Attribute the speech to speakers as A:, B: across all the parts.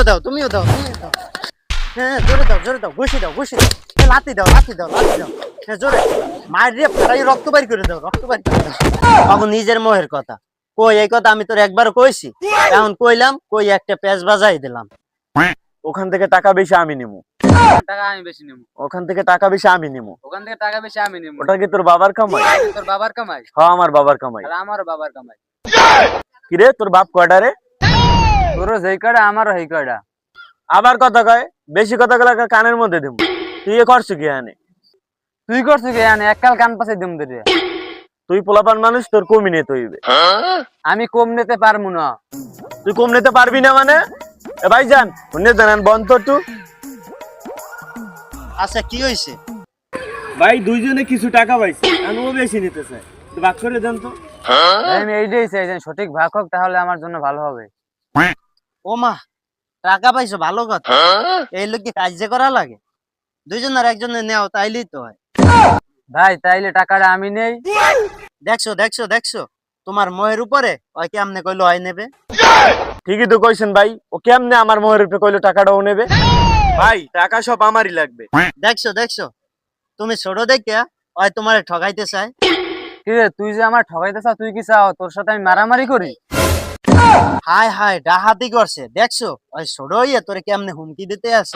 A: দাও তুমিও দাও তুমিও দাও। হ্যাঁ জোরে দাও ঘুষি দাও লাথি দাও হ্যাঁ জোরে মায়ের রে প্রায় রক্ত বাইর করে দাও তখন নিজের মোহের কথা কই এই কথা আমি তোর একবারও কইছি এখন কইলাম কই একটা পেঁচ বাজাই দিলাম।
B: ওখান থেকে টাকা বেশি আমি নিমু।
C: টাকা আমি বেশি নেবো।
B: ওখান থেকে টাকা বেশি আমি নিমু।
C: ওখান থেকে টাকা বেশি আমি নেবো।
B: ওটা কি তোর বাবার কামাই?
C: তোর বাবার কামাই?
B: হ্যাঁ আমার বাবার কামাই।
C: আর আমারও বাবার কামাই।
B: কিরে তোর বাপ কয়টা রে?
C: তোরও যেই কয়টা আমারও সেই কয়টা।
B: আবার কথা কয়, বেশি কথা গুলা কানের মধ্যে দিমু। তুই এ করছিস কি আনে?
C: তুই করছিস কি আনে? এককাল কান পাশে দিম দে।
B: তুই পোলাপান মানুষ, তোর কমি নিতে হইবে।
C: আমি কম নিতে পারবো না।
B: তুই কম নিতে পারবি না মানে? এ ভাইজান শুনে জানান বন্ধ তো।
A: আচ্ছা কি হইছে?
B: ভাই দুইজনে কিছু টাকা পাইছে, আমিও বেশি নিতে চাই, ভাগ করে দেন তো।
C: আমি এইটাই চাই যে সঠিক ভাগ হোক, তাহলে আমার জন্য ভালো হবে।
A: ও মা টাকা পাইছো ভালো কথা, এই লোক কি কাজ যে করা লাগে? দুইজন আর একজনে নেও তাইলেই তো হয়।
C: ভাই তাইলে টাকাটা আমি নেই।
A: দেখছো তোমার মোহের উপরে ওই কেমনে কইলো হয় নেবে।
B: ঠিকই তো কইছেন ভাই, ও কেমনে আমার মোহরের উপরে কইলো টাকাটাও নেবে? ভাই টাকা সব আমারই লাগবে।
A: দেখছো তুমি ছোট দেখে ওই তোমারে ঠকাইতে চায়।
C: কি রে তুই যে আমার ঠকাইতে চাও, তুই কি চাও তোর সাথে আমি মারামারি করি?
A: হায় ডাহাতি করছে দেখছো, ওই ছোট হইয়া তোরে কেমনে হুমকি দিতে আছে।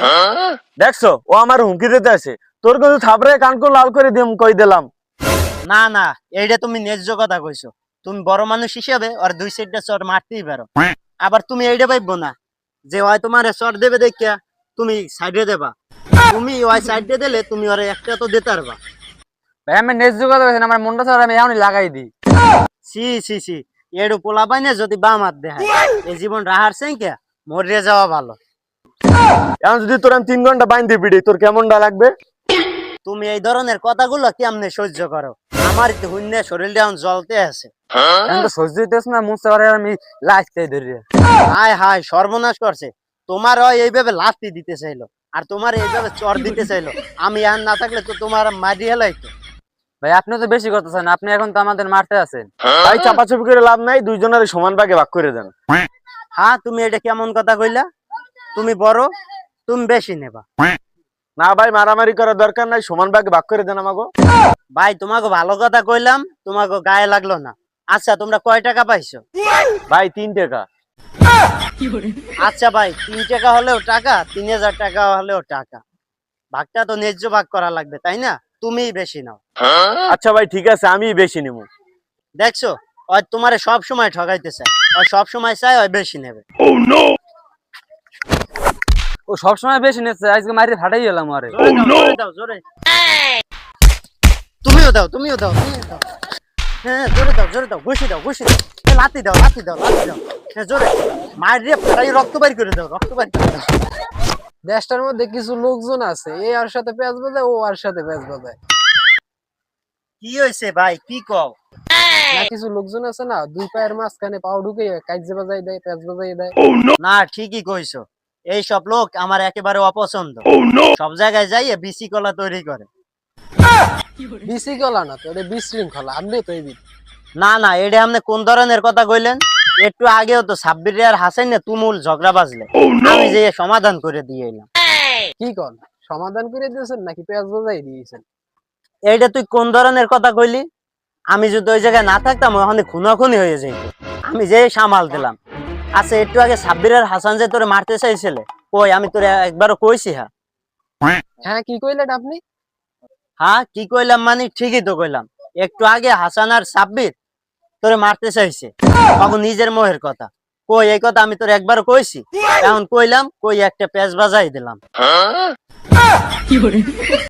B: দেখছো ও আমার হুমকি দিতে আছে, তোর কিন্তু থাপড়ে কানকো লাল করে দিম কই দিলাম।
A: না এইটা তুমি ন্যায্য কথা কইছো। তুমি বড় মানুষ হিসেবে আর দুই সাইডটা চর মারতেই পারো। আবার তুমি এইটা পাইবো না যে ওই তোমার চর দেবে দেখিয়া তুমি সাইডে দেবা। তুমি ওই সাইডে দিলে তুমি ওরে একটা তো দিতে পারবা।
C: ভাই আমি ন্যায্য কথা কইছি, আমার মনটা ছাড়া আমি এখনই লাগাই দিই।
A: সি এডু পোলা পাইনে যদি বাম হাত দেয় এই জীবন রাহার সেঙ্কে মরিয়া যাওয়া ভালো।
B: এখন যদি তোর আমি 3 ঘন্টা বাইন্ধে পিড়ি, তোর কেমনটা লাগবে?
A: তুমি এই ধরনের কথাগুলো কেমনে সহ্য করো? আমার তো হুন্নে শরীরটা এখন জ্বলতে আছে।
C: এখন তো সহ্য হইতেছ না, মুছতে পারে আমি লাইতে ধরি।
A: হায় সর্বনাশ করছে। তোমার ওই এইভাবে লাথি দিতে চাইলো আর তোমার এইভাবে চর দিতে চাইলো, আমি আর না থাকলে তো তোমার মারি হেলাইতো।
C: ভাই আপনি তো বেশি করতেছেন, আপনি এখন তো আমাদের মারতে আছেন।
B: ভাই চাপাচাপি করে লাভ নাই, দুইজনের সমান ভাগে ভাগ করে দেন।
A: হ্যাঁ তুমি এটা কেমন কথা কইলা? তুমি বড়, তুমি বেশি নেবা।
B: না ভাই মারামারি করার দরকার নাই, সমান ভাগে ভাগ করে দেন আমাগো।
A: ভাই তোমাকে ভালো কথা কইলাম, তোমাকে গায়ে লাগলো না। আচ্ছা তোমরা কয় টাকা পাইছো?
B: ভাই 3 টাকা।
A: আচ্ছা ভাই 3 টাকা হলেও টাকা, 3000 টাকা হলেও টাকা। ভাগটা তো ন্যায্য ভাগ করা লাগবে তাই না? তুমিই বেশি নাও।
B: আচ্ছা ভাই ঠিক আছে, আমি বেশি নিবো।
A: দেখছো ওই তোমারে সব সময় ঠকাইতে চায়, ওই সব সময় চায় ওই বেশি নেবে।
C: ও সবসময় বেশি নিচ্ছে, আজকে মারি ফাটাই গেলাম আরে।
A: জোরে তুমিও দাও। হ্যাঁ জোরে দাও ঘুষি দাও লাথি দাও হ্যাঁ জোরে মায়ের রে প্রায় রক্ত বাইর করে দাও
D: দেশটার মধ্যে কিছু লোকজন আছে, এ আর সাথে পেঁয়াজ বাজায়, ও আর সাথে পেঁয়াজ বাজায়।
A: কি হয়েছে ভাই কি কও?
D: না কিছু লোকজন আছে না, দুই পায়ের মাঝখানে পাও ঢুকে কাইজে বাজাই দেয়, পেঁয়াজ বাজাই দেয়।
A: না ঠিকই কইছো, এই সব লোক আমার একেবারে অপছন্দ। সব জায়গায় যাইয়ে বিসি কলা তৈরি করে।
D: বিশৃঙ্খলা না তো, এটা বিশৃঙ্খলা। আপনি তো এই
A: না এটা আপনি কোন ধরনের কথা কইলেন? একটু আগেও তো সাব্বির আর হাসান না তুমুল ঝগড়া বাজলে, আমি যে সমাধান করে দিয়ে এলাম।
D: কি কন সমাধান করে দিয়েছেন নাকি পেঁয়াজ বাজাই দিয়েছেন?
A: এইটা তুই কোন ধরনের কথা কইলি? আমি যদি ওই জায়গায় না থাকতাম ওখানে খুনাখুনি হয়ে যেত, আমি যে সামাল দিলাম। আচ্ছা একটু আগে সাব্বির আর হাসান যে তোরে মারতে চাইছিলে, কই আমি তোরে একবারও কইছি?
D: হ্যাঁ কি কইলেন আপনি?
A: হ্যাঁ কি কইলাম মানে ঠিকই তো কইলাম। একটু আগে হাসান আর সাব্বির তোরে মারতে চাইছে, তখন নিজের মোহের কথা। কই এই কথা আমি তোর একবারও কইছি? এখন কইলাম কই একটা পেঁচ বাজাই দিলাম।